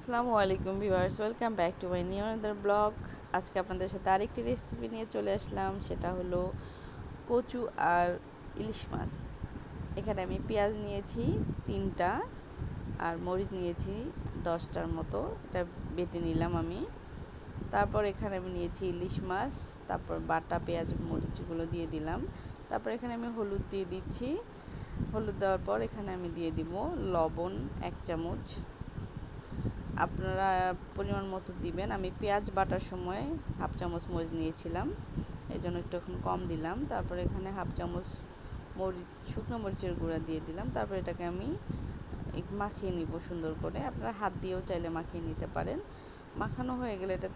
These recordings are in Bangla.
আসসালামু আলাইকুম viewers, welcome back to my new another blog. আজকে আপনাদের সাথে আরেকটি রেসিপি নিয়ে চলে আসলাম, সেটা হলো কচু আর ইলিশ মাছ। এখানে আমি পেঁয়াজ নিয়েছি 3টা আর মরিচ নিয়েছি 10টার মতো, এটা বেটে নিলাম আমি। তারপর এখানে আমি নিয়েছি ইলিশ মাছ, তারপর বাটা পেঁয়াজ মরিচগুলো দিয়ে দিলাম। তারপর এখানে আমি হলুদ দিয়ে দিচ্ছি। হলুদ দেওয়ার পর এখানে আমি দিয়ে দিব লবণ 1 চামচ। আপনারা পরিমাণ মতো দিবেন। আমি পেঁয়াজ বাটার সময় 1/2 চামচ মরিচ নিয়েছিলাম, এই জন্য একটু এখন কম দিলাম। তারপর এখানে 1/2 চামচ শুকনো মরিচের গুঁড়া দিয়ে দিলাম। তারপর এটাকে আমি মাখিয়ে নিব সুন্দর করে। আপনারা হাত দিয়েও চাইলে মাখিয়ে নিতে পারেন। মাখানো হয়ে গেলে এটা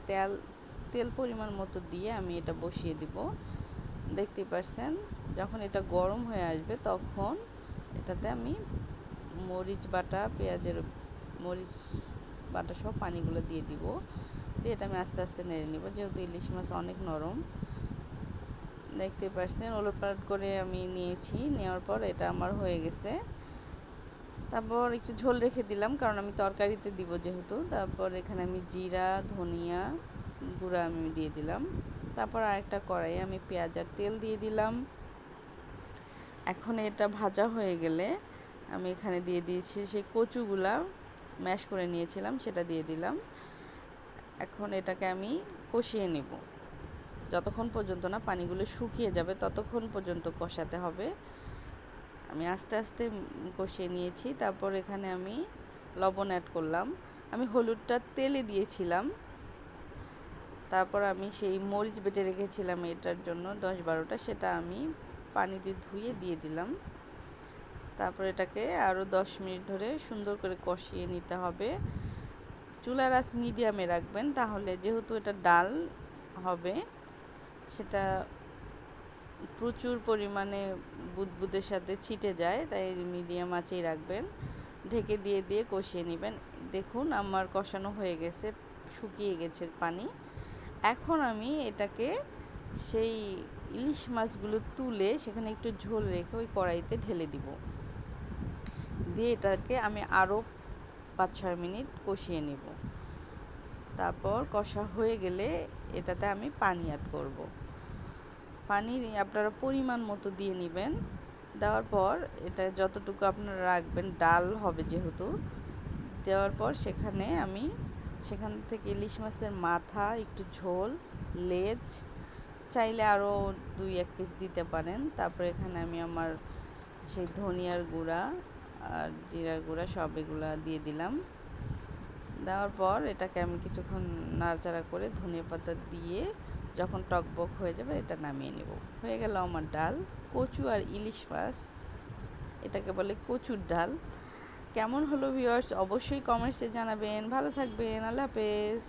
তেল পরিমাণ মতো দিয়ে আমি এটা বসিয়ে দিব। দেখতেই পাচ্ছেন, যখন এটা গরম হয়ে আসবে তখন এটাতে আমি মরিচ বাটা মরিচ বাটা সব পানিগুলো দিয়ে দিব। দিয়ে এটা আমি আস্তে আস্তে নেড়ে নিব, যেহেতু ইলিশ মাছ অনেক নরম। দেখতে পাচ্ছেন, ওলটপালট করে আমি নিয়েছি। নেওয়ার পর এটা আমার হয়ে গেছে। তারপর একটু ঝোল রেখে দিলাম, কারণ আমি তরকারিতে দিব যেহেতু। তারপর এখানে আমি জিরা ধনিয়া গুঁড়া আমি দিয়ে দিলাম। তারপর আরেকটা কড়াইয়ে আমি পেঁয়াজ আর তেল দিয়ে দিলাম। এখন এটা ভাজা হয়ে গেলে আমি এখানে দিয়ে দিয়েছি সেই কচুগুলা ম্যাশ করে নিয়েছিলাম, সেটা দিয়ে দিলাম। এখন এটাকে আমি কষিয়ে নেব, যতক্ষণ পর্যন্ত না পানিগুলো শুকিয়ে যাবে ততক্ষণ পর্যন্ত কষাতে হবে। আমি আস্তে আস্তে কষিয়ে নিয়েছি। তারপর এখানে আমি লবণ অ্যাড করলাম। আমি হলুদটা তেলে দিয়েছিলাম। তারপর আমি সেই মরিচ বেটে রেখেছিলাম এটার জন্য 10-12টা, সেটা আমি পানিতে ধুয়ে দিয়ে দিলাম। তারপর এটাকে আরও 10 মিনিট ধরে সুন্দর করে কষিয়ে নিতে হবে। চুলার আঁচ মিডিয়ামে রাখবেন, তাহলে যেহেতু এটা ডাল হবে সেটা প্রচুর পরিমাণে বুদবুদের সাথে ছিটে যায়, তাই মিডিয়াম আঁচেই রাখবেন। ঢেকে দিয়ে দিয়ে কষিয়ে নেবেন। দেখুন আমার কষানো হয়ে গেছে, শুকিয়ে গেছে পানি। এখন আমি এটাকে সেই ইলিশ মাছগুলো তুলে সেখানে একটু ঝোল রেখে ওই কড়াইতে ঢেলে দিব। দিয়ে এটাকে আমি আরও 5-6 মিনিট কষিয়ে নেব। তারপর কষা হয়ে গেলে এটাতে আমি পানি অ্যাড করব। পানি আপনারা পরিমাণ মতো দিয়ে নেবেন। দেওয়ার পর এটা যতটুকু আপনারা রাখবেন, ডাল হবে যেহেতু, দেওয়ার পর সেখান থেকে ইলিশ মাছের মাথা, একটু ঝোল, লেজ চাইলে আরও 2-1 পিস দিতে পারেন। তারপর এখানে আমি আমার সেই ধনিয়ার গুঁড়া আর জিরার গুঁড়া সব এগুলা দিয়ে দিলাম। দেওয়ার পর এটাকে আমি কিছুক্ষণ নাড়াচাড়া করে ধনিয়া পাতা দিয়ে যখন টকবক হয়ে যাবে এটা নামিয়ে নেব। হয়ে গেল আমার ডাল, কচু আর ইলিশ মাছ। এটাকে বলে কচুর ডাল। কেমন হলো ভিউয়ার্স, অবশ্যই কমেন্টসে জানাবেন। ভালো থাকবেন, আল্লাহ হাফেজ।